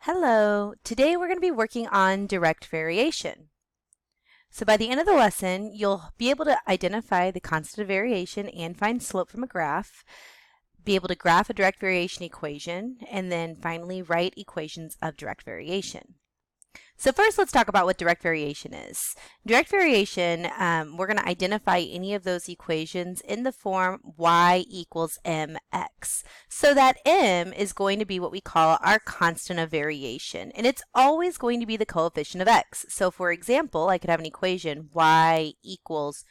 Hello, today we're going to be working on direct variation. So by the end of the lesson, you'll be able to identify the constant of variation and find slope from a graph, be able to graph a direct variation equation, and then finally write equations of direct variation. So first, let's talk about what direct variation is. Direct variation, we're going to identify any of those equations in the form y equals mx. So that m is going to be what we call our constant of variation, and it's always going to be the coefficient of x. So for example, I could have an equation y equals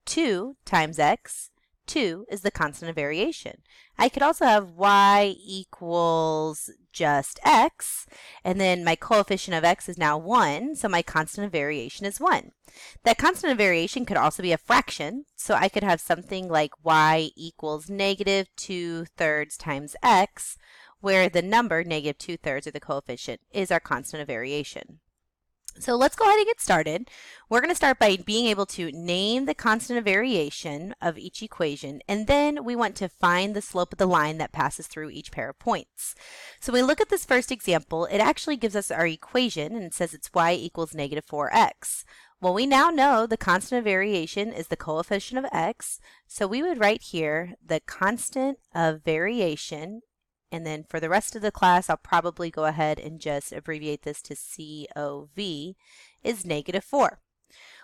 2 times x. 2 is the constant of variation. I could also have y equals just x, and then my coefficient of x is now 1, so my constant of variation is 1. That constant of variation could also be a fraction, so I could have something like y equals negative 2/3 times x, where the number, negative 2/3, or the coefficient, is our constant of variation. So let's go ahead and get started. We're going to start by being able to name the constant of variation of each equation, and then we want to find the slope of the line that passes through each pair of points. So when we look at this first example, it actually gives us our equation, and it says it's y equals negative 4x. Well, we now know the constant of variation is the coefficient of x, so we would write here the constant of variation. And then for the rest of the class, I'll probably go ahead and just abbreviate this to COV, is negative 4.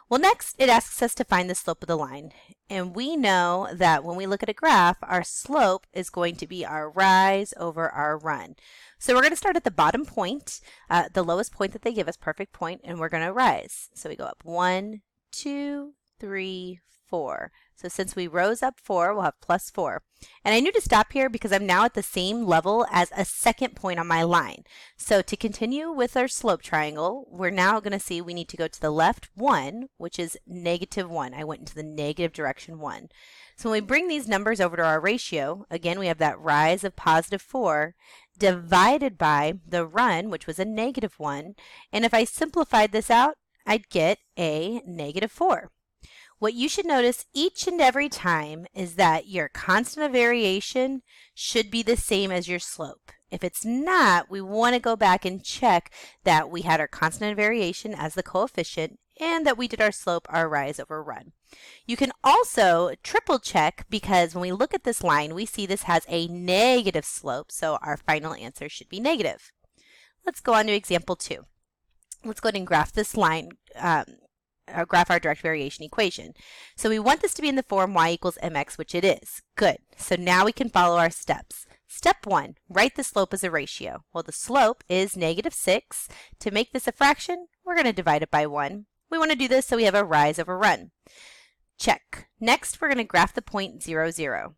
Well, next it asks us to find the slope of the line. And we know that when we look at a graph, our slope is going to be our rise over our run. So we're going to start at the bottom point, the lowest point that they give us, perfect point, and we're going to rise. So we go up 1, 2, 3, 4. So since we rose up 4, we'll have plus 4. And I knew to stop here because I'm now at the same level as a second point on my line. So to continue with our slope triangle, we're now going to see we need to go to the left 1, which is negative 1. I went into the negative direction 1. So when we bring these numbers over to our ratio, again, we have that rise of positive 4 divided by the run, which was a negative 1. And if I simplified this out, I'd get a negative 4. What you should notice each and every time is that your constant of variation should be the same as your slope. If it's not, we want to go back and check that we had our constant of variation as the coefficient and that we did our slope, our rise over run. You can also triple check because when we look at this line, we see this has a negative slope, so our final answer should be negative. Let's go on to example 2. Let's go ahead and graph this line. Graph our direct variation equation. So we want this to be in the form y equals mx, which it is. Good. So now we can follow our steps. Step 1, write the slope as a ratio. Well, the slope is negative 6. To make this a fraction, we're going to divide it by 1. We want to do this so we have a rise over run. Check. Next, we're going to graph the point 0, 0.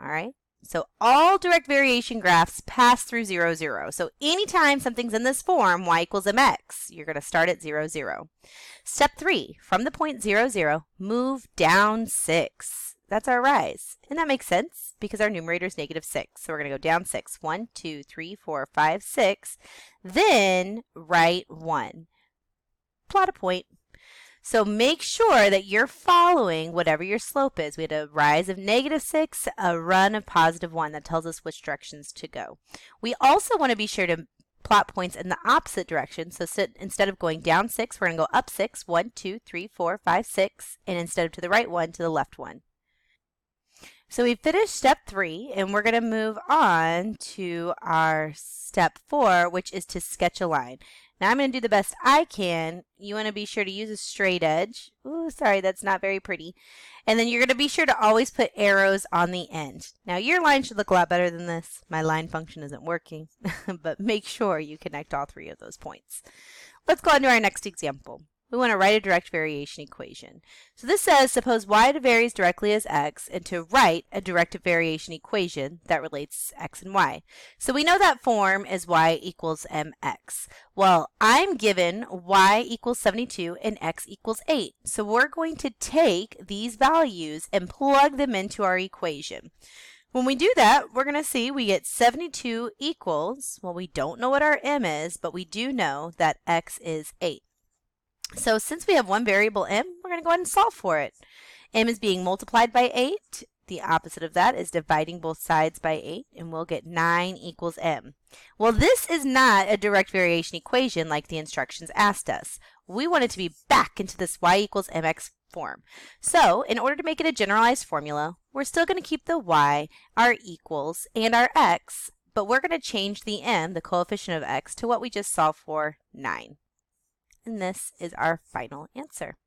All right. So all direct variation graphs pass through 0, 0. So anytime something's in this form, y equals mx, you're going to start at 0, 0. Step 3, from the point 0, 0, move down 6. That's our rise. And that makes sense because our numerator is negative 6. So we're going to go down 6. 1, 2, 3, 4, 5, 6. Then write 1. Plot a point. So make sure that you're following whatever your slope is. We had a rise of negative 6, a run of positive 1. That tells us which directions to go. We also want to be sure to plot points in the opposite direction. So instead of going down 6, we're going to go up 6. 1, 2, 3, 4, 5, 6. And instead of to the right 1, to the left 1. So we finished step 3, and we're going to move on to our step 4, which is to sketch a line. Now I'm going to do the best I can. You want to be sure to use a straight edge. Ooh, sorry, that's not very pretty. And then you're going to be sure to always put arrows on the end. Now your line should look a lot better than this. My line function isn't working, but make sure you connect all 3 of those points. Let's go on to our next example. We want to write a direct variation equation. So this says, suppose y varies directly as x, and to write a direct variation equation that relates x and y. So we know that form is y equals mx. Well, I'm given y equals 72 and x equals 8. So we're going to take these values and plug them into our equation. When we do that, we're going to see we get 72 equals, well, we don't know what our m is, but we do know that x is 8. So since we have one variable m, we're going to go ahead and solve for it. M is being multiplied by 8. The opposite of that is dividing both sides by 8, and we'll get 9 equals m. Well, this is not a direct variation equation like the instructions asked us. We want it to be back into this y equals mx form. So, in order to make it a generalized formula, we're still going to keep the y, our equals, and our x, but we're going to change the m, the coefficient of x, to what we just solved for, 9. And this is our final answer.